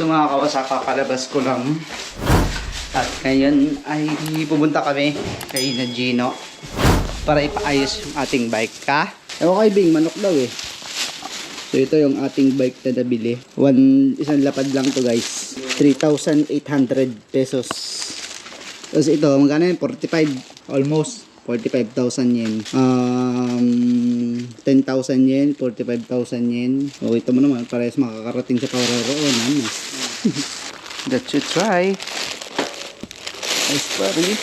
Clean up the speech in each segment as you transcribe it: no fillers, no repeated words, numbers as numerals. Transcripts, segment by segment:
So mga kawasak, kakalabas ko lang. At ngayon ay pupunta kami kay na Gino para ipaayos yung ating bike. Ha? Ewan kay Bing, manok daw eh. So ito yung ating bike na nabili. Isang lapad lang to guys. 3,800 pesos. Tapos ito, magkano yun? 45. Almost 45,000 yen. 10,000 yen, 45,000 yen. O ito mo naman, parehas makakarating sa pararoonan. That should try. Nice pari.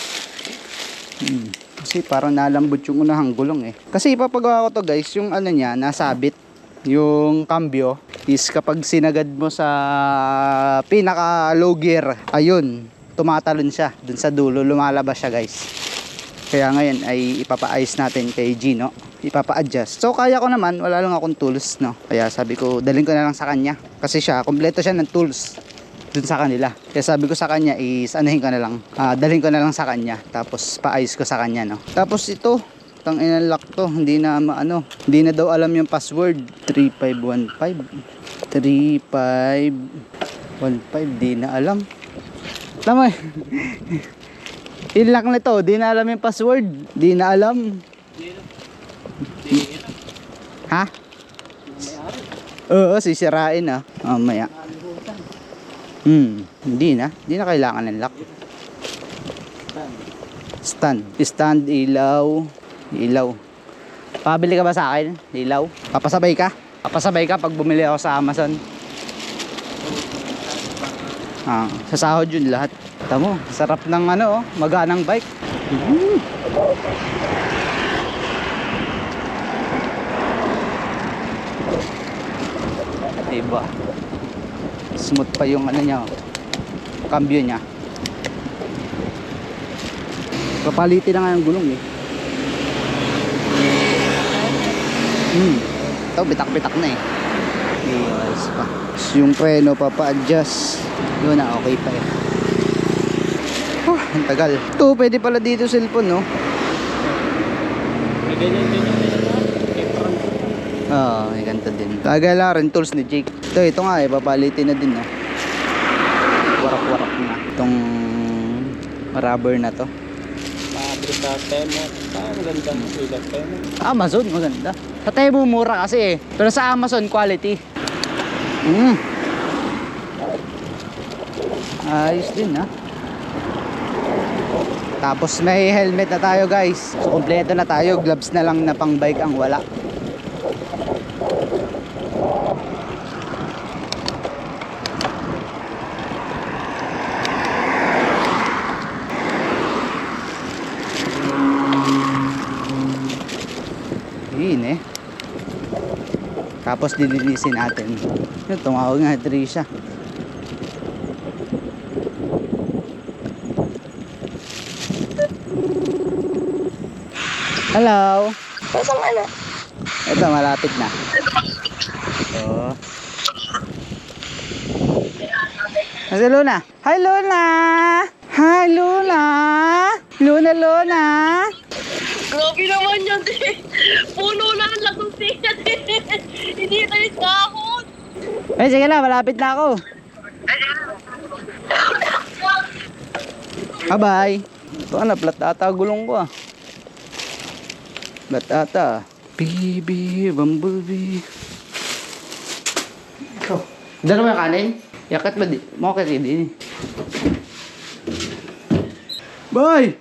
Kasi parang nalambot yung unahang gulong eh. Kasi ipapagawa ko to guys, yung ano niya, nasabit. Yung cambio is kapag sinagad mo sa pinaka low gear, ayun, tumatalon siya dun sa dulo, lumalabas siya guys. Kaya ngayon ay ipapaayos natin kay Gino, ipapa-adjust. So kaya ko naman, wala lang akong tools, no. Kaya sabi ko, dalhin ko na lang sa kanya. Kasi siya, kompleto siya ng tools dun sa kanila. Kaya sabi ko sa kanya is anuhin ko na lang, dalhin ko na lang sa kanya. Tapos paayos ko sa kanya, no. Tapos ito, tang inalock to, hindi na maano, hindi na daw alam yung password. 3515 di na alam. Tama eh. Inlock na to, di na alam yung password, di na alam. Ha? Oo, sisirain ah. Mamaya. Hindi na kailangan ng lock. Stand, ilaw. Pabili ka ba sa akin? Ilaw? Papasabay ka pag bumili ako sa Amazon. Sa sahod yun lahat. Tamo, sarap ng ano, maganang bike. Diba? Smooth pa yung ano niya, cambio niya. Papalitin na nga yung gulong eh. Ito, bitak-bitak na eh. Ayos pa. Yung preno, papa-adjust. Yun na, okay pa eh. Ang tagal. Ito, pwede pala dito cellphone, no? May ganyan din yung may ganito din. Tagal lang rin tools ni Jake. Ito nga eh, papalitin na din, no? Warak-warak na. Itong rubber na to. sa Temo. Ang ganda ng sulat Temo. Amazon, maganda. Sa Temo mura kasi eh. Pero sa Amazon, quality. Ayos din ha. Tapos may helmet na tayo guys. So kompleto na tayo. Gloves na lang na pang bike ang wala. Yun eh. Tapos dilinisin natin. Yung tumawag nga Trisha. Hello. Pasang ano? Ito malapit na. Oh. Kasi Luna. Hi Luna. Hi Luna. Luna. Grabe naman yun, eh. Puno na ang lagusiyan, eh. Hindi tayo kahon. Sige na, malapit na ako. Bye-bye. Ito na, flat ata gulong ko ah. Flat ata. Bibi, bumblebee. Ito. Diyan mo yung kanin? Yakat ba di? Mokit din eh. Bye!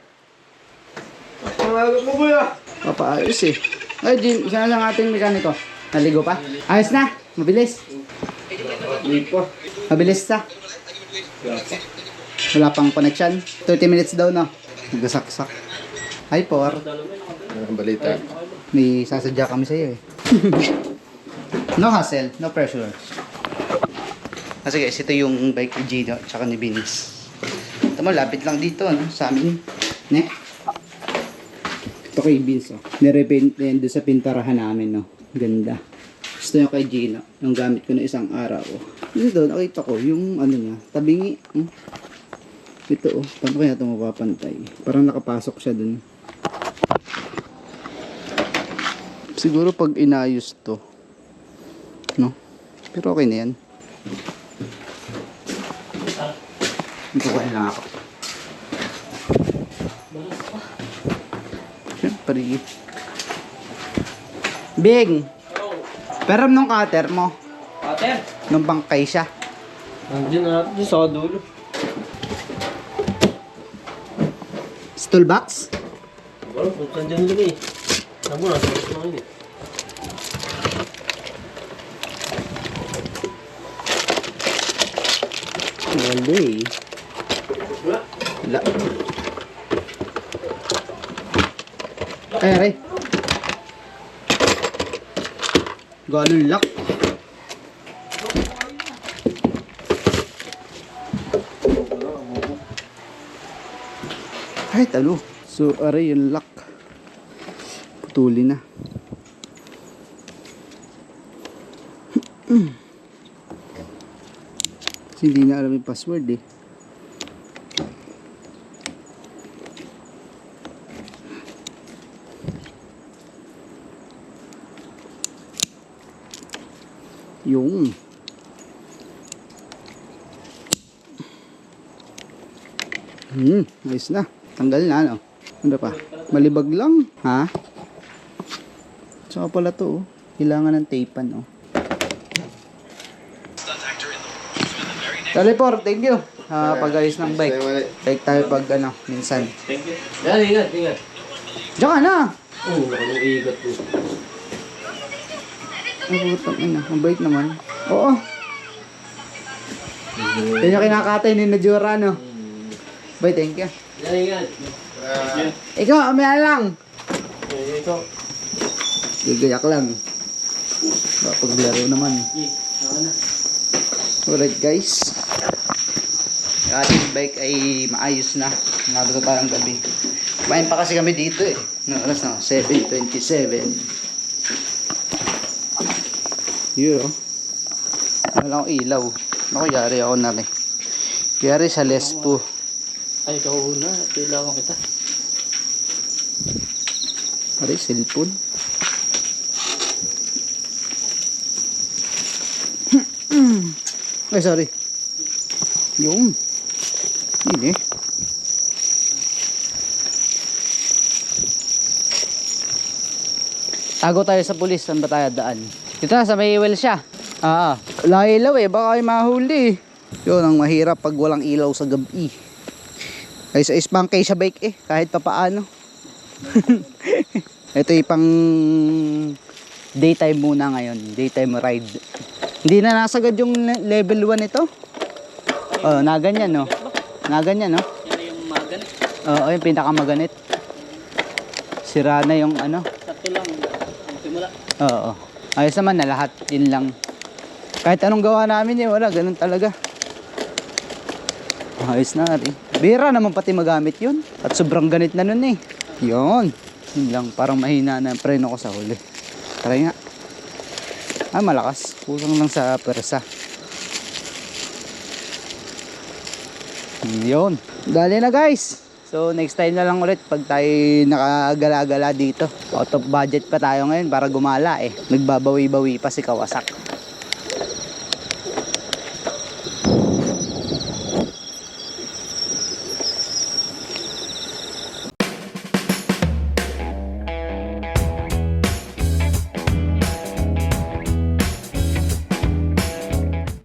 Pangalan mo ba yan? Papaayos eh. Ay, Jin, isa na lang ating mekaniko. Naligo pa? Ayos na. Mabilis. Mabilis ta. Wala pang connection. 30 minutes daw no. Nagdasaksak. Hi, Por. Ang balita. May sasadya kami sa iyo eh. No hassle, no pressure. Kasi guys, ito yung bike ni Gino tsaka ni Binis. Ito mo, lapit lang dito no, sa amin. Ne? Ito kay Vince oh. Nirepaint na yan doon sa pintarahan namin no. Ganda. Gusto nyo kay Gino. Yung gamit ko na isang araw oh. Dito nakita ko yung ano niya. Tabingi. Ito oh. Paano kaya ito mapapantay? Parang nakapasok siya dun. Siguro pag inayos to. No? Pero okay na yan. Itukan lang ako. Siyempre. Bing! Pero nung cutter mo, Pater! nung bangkay siya. Nandiyan na natin sa dulo. Stool box? Wala, kung saan dyan lagay. Saan mo, nasa gusto na yun. Wala eh. Wala. Wala. Ay, aray. Ganun lock. Ay, talo. So, aray yung lock. Putuli na. Kasi hindi na alam yung password eh. Yung ayos na. Tanggal na, no? Ano pa? Malibag lang. Ha? Saka pala to, oh. Kailangan ng tapean, oh. Teleport, thank you. Pag-ayos ng bike. Bike tayo pag, minsan. Thank you. Yan, ingat, ingat. Diyan ka na! Oo, nakalong-igat po. Ang putang ina. Mabait naman. Oo. Yan yung kinakatay ni Najura, no? Bye, thank you. Yan, ingat. Ikaw, amaya lang. Ito. Gagayak lang. Paglaro naman. Alright guys. Yung ating bike ay maayos na. Nabot na tayong gabi. Kumain pa kasi kami dito eh. No, oras na, 7:27. Yun oh. Wala akong ilaw. Ako yari ako na rin. Yari sa Lespo. Ay, ikaw una. Kailangan kita. Aray, cellphone. Ay, sorry. Yung. Hindi. Tago tayo sa pulis. Saan ba tayo daan? Dito na, sa may well siya. Wala ilaw eh. Baka kayo mahuli. Yun ang mahirap pag walang ilaw sa gabi. Ay sa isbangkay sa bike eh. Kahit pa paano. Ito yung pang daytime muna ngayon. Daytime ride. Hindi na nasagad yung level 1 ito. Oh, naganyan no. Naganyan no. Yan yung magan. Oo, yung pinakamaganit. Sira na yung ano. Sakto lang. Ang simula. Oo. Ayos naman na lahat. Yun lang. Kahit anong gawa namin eh, wala. Ganun talaga. Ayos na rin. Bira naman pati magamit yun. At sobrang ganit na nun eh. Yun. Yun lang. Parang mahina na ang preno ko sa huli. Try nga. Malakas. Kusang lang sa persa. Yun. Dali na guys. So next time na lang ulit pag tayo nakagala-gala dito. Out of budget pa tayo ngayon para gumala eh. Nagbabawi-bawi pa si Kawasaki.